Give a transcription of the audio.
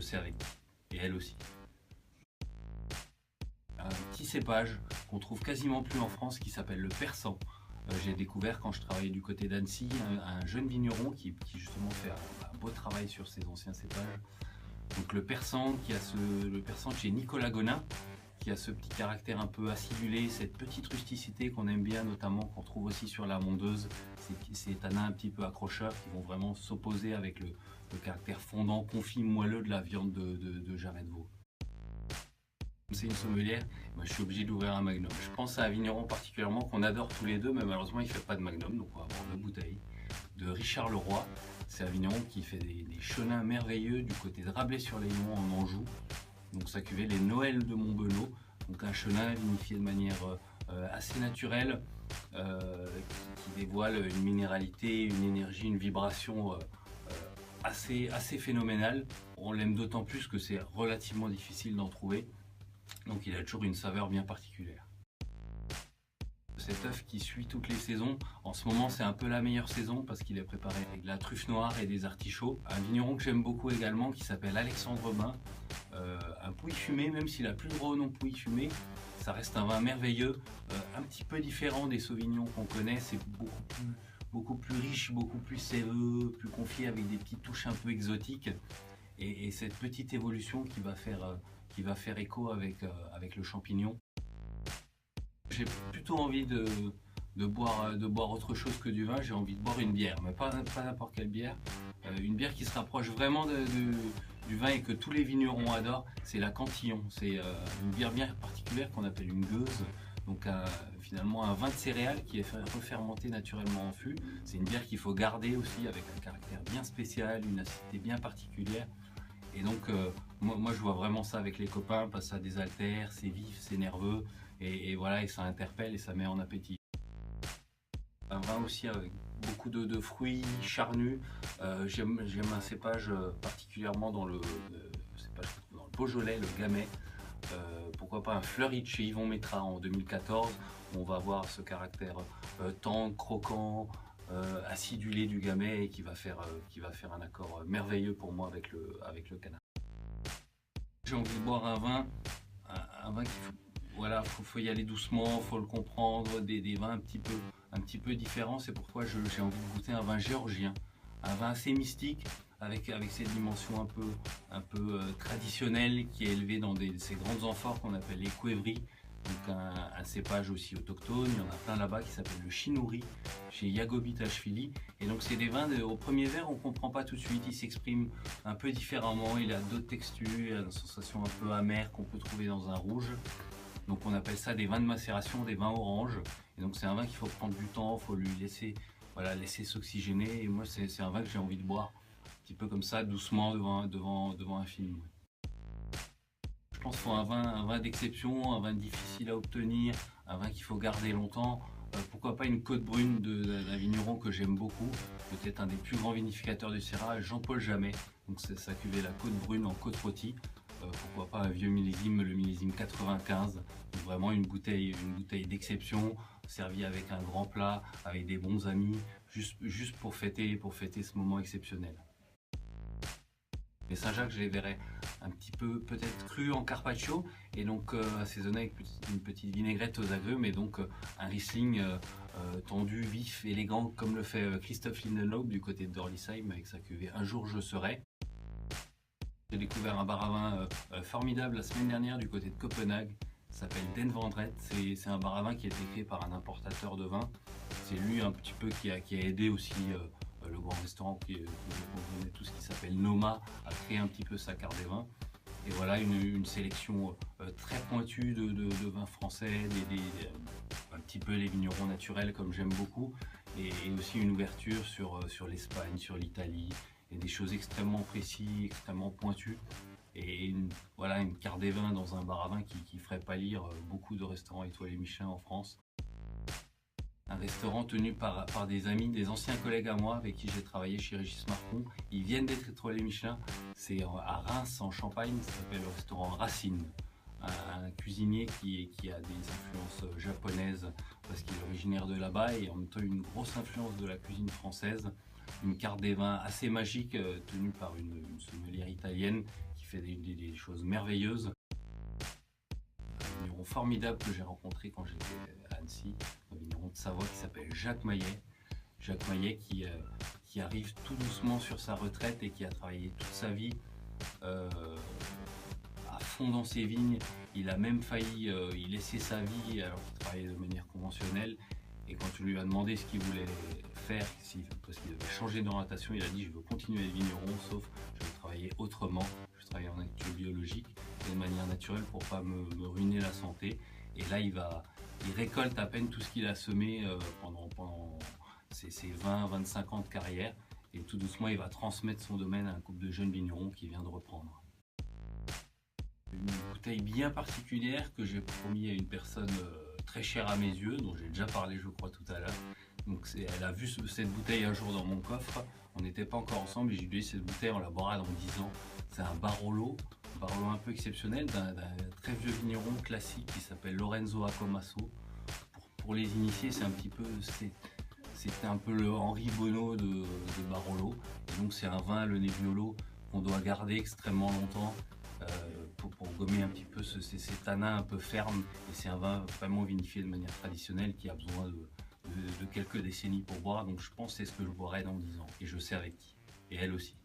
servais, et elle aussi. Un petit cépage qu'on trouve quasiment plus en France qui s'appelle le persan. J'ai découvert quand je travaillais du côté d'Annecy un jeune vigneron qui justement fait un beau travail sur ses anciens cépages. Donc le persan le persan de chez Nicolas Gonin, qui a ce petit caractère un peu acidulé, cette petite rusticité qu'on aime bien, notamment qu'on trouve aussi sur la mondeuse, ces tanins un petit peu accrocheurs qui vont vraiment s'opposer avec le caractère fondant, confit, moelleux de la viande de jarret de veau. C'est une sommelière, moi je suis obligé d'ouvrir un magnum. Je pense à un vigneron particulièrement qu'on adore tous les deux, mais malheureusement il ne fait pas de magnum, donc on va avoir 2 bouteilles. De Richard Leroy, c'est un vigneron qui fait des chenins merveilleux du côté de Rabelais-sur-Léon en Anjou. Donc sa cuvée, les Noëls de Montbelot, donc un chenin vinifié de manière assez naturelle, qui dévoile une minéralité, une énergie, une vibration assez phénoménale. On l'aime d'autant plus que c'est relativement difficile d'en trouver. Donc il a toujours une saveur bien particulière. Cet œuf qui suit toutes les saisons, en ce moment c'est un peu la meilleure saison parce qu'il est préparé avec de la truffe noire et des artichauts. Un vigneron que j'aime beaucoup également qui s'appelle Alexandre Bain, un Pouilly fumé, même s'il a plus le gros nom Pouilly fumé, ça reste un vin merveilleux, un petit peu différent des sauvignons qu'on connaît, c'est beaucoup plus riche, beaucoup plus séreux, plus confié avec des petites touches un peu exotiques et cette petite évolution qui va faire écho avec le champignon. J'ai plutôt envie de boire autre chose que du vin, j'ai envie de boire une bière, mais pas n'importe quelle bière. Une bière qui se rapproche vraiment du vin et que tous les vignerons adorent, c'est la Cantillon. C'est une bière bien particulière qu'on appelle une gueuse. Donc finalement un vin de céréales qui est refermenté naturellement en fût. C'est une bière qu'il faut garder aussi avec un caractère bien spécial, une acidité bien particulière. Et donc moi je vois vraiment ça avec les copains parce que ça désaltère, c'est vif, c'est nerveux et voilà, et ça interpelle et ça met en appétit. Un vin aussi avec beaucoup de fruits charnus. J'aime un cépage particulièrement dans le Beaujolais, le Gamay. Pourquoi pas un Fleury de chez Yvon Métra en 2014. On va avoir ce caractère tendre, croquant, acidulé du Gamay et qui va faire un accord merveilleux pour moi avec le canard. J'ai envie de boire un vin voilà, faut y aller doucement, faut le comprendre, des vins un petit peu différents. C'est pourquoi j'ai envie de goûter un vin géorgien, un vin assez mystique avec cette dimension un peu traditionnelle qui est élevée dans ces grandes amphores qu'on appelle les Couevris. Donc un cépage aussi autochtone, il y en a plein là-bas qui s'appelle le Chinouri chez Yagobi Tachvili. Et donc c'est des vins, au premier verre on ne comprend pas tout de suite, il s'exprime un peu différemment, il a d'autres textures, il a une sensation un peu amère qu'on peut trouver dans un rouge. Donc on appelle ça des vins de macération, des vins oranges. Et donc c'est un vin qu'il faut prendre du temps, il faut lui laisser s'oxygéner. Et moi c'est un vin que j'ai envie de boire, un petit peu comme ça, doucement devant un film. Je pense qu'il faut un vin d'exception, un vin difficile à obtenir, un vin qu'il faut garder longtemps. Pourquoi pas une côte brune d'un vigneron que j'aime beaucoup, peut-être un des plus grands vinificateurs du Syrah, Jean-Paul Jamet. Donc c'est sa cuvée la côte brune en côte rôtie. Pourquoi pas un vieux millésime, le millésime 95. Donc vraiment une bouteille d'exception, servie avec un grand plat, avec des bons amis, juste pour fêter ce moment exceptionnel. Les Saint-Jacques, je les verrais un petit peu peut-être crus en carpaccio et donc assaisonné avec une petite vinaigrette aux agrumes, mais donc un Riesling tendu, vif, élégant comme le fait Christophe Lindenlaub du côté de Dorlisheim avec sa cuvée Un jour je serai. J'ai découvert un bar à vin formidable la semaine dernière du côté de Copenhague, ça s'appelle Den Vandret. C'est un bar à vin qui a été créé par un importateur de vin. C'est lui un petit peu qui a aidé aussi le grand restaurant qu'on connaît tous qui s'appelle Noma à créer un petit peu sa carte des vins. Et voilà une sélection très pointue de vins français, un petit peu les vignerons naturels comme j'aime beaucoup, et aussi une ouverture sur l'Espagne, sur l'Italie, et des choses extrêmement précises, extrêmement pointues. Et une carte des vins dans un bar à vin qui ferait pâlir beaucoup de restaurants étoilés Michelin en France. Un restaurant tenu par des amis, des anciens collègues à moi avec qui j'ai travaillé chez Régis Marcon. Ils viennent d'être étoilés Michelin, c'est à Reims en Champagne, ça s'appelle le restaurant Racine. Un cuisinier qui a des influences japonaises parce qu'il est originaire de là-bas et en même temps une grosse influence de la cuisine française. Une carte des vins assez magique tenue par une sommelière italienne qui fait des choses merveilleuses. Un vigneron formidable que j'ai rencontré quand j'étais à Annecy, un vigneron de Savoie qui s'appelle Jacques Maillet. Jacques Maillet qui arrive tout doucement sur sa retraite et qui a travaillé toute sa vie à fond dans ses vignes. Il a même failli y laisser sa vie alors qu'il travaillait de manière conventionnelle. Et quand tu lui as demandé ce qu'il voulait faire, parce qu'il devait changer d'orientation, il a dit: je veux continuer à être vigneron, sauf je veux travailler autrement, je veux travailler en agriculture biologique et de manière naturelle pour pas me ruiner la santé. Et là il récolte à peine tout ce qu'il a semé pendant ses 20-25 ans de carrière, et tout doucement il va transmettre son domaine à un couple de jeunes vignerons qui vient de reprendre. Une bouteille bien particulière que j'ai promis à une personne très chère à mes yeux, dont j'ai déjà parlé je crois tout à l'heure. Donc elle a vu cette bouteille un jour dans mon coffre, on n'était pas encore ensemble et j'ai dit: cette bouteille on la boira dans 10 ans. C'est un Barolo un peu exceptionnel d'un très vieux vigneron classique qui s'appelle Lorenzo Accomasso. Pour les initiés, c'était un peu le Henri Bonneau de Barolo. Et donc c'est un vin, le Nebbiolo, qu'on doit garder extrêmement longtemps pour gommer un petit peu ces tanins un peu fermes. Et c'est un vin vraiment vinifié de manière traditionnelle qui a besoin de quelques décennies pour boire. Donc je pense que c'est ce que je boirai dans 10 ans. Et je sais avec qui. Et elle aussi.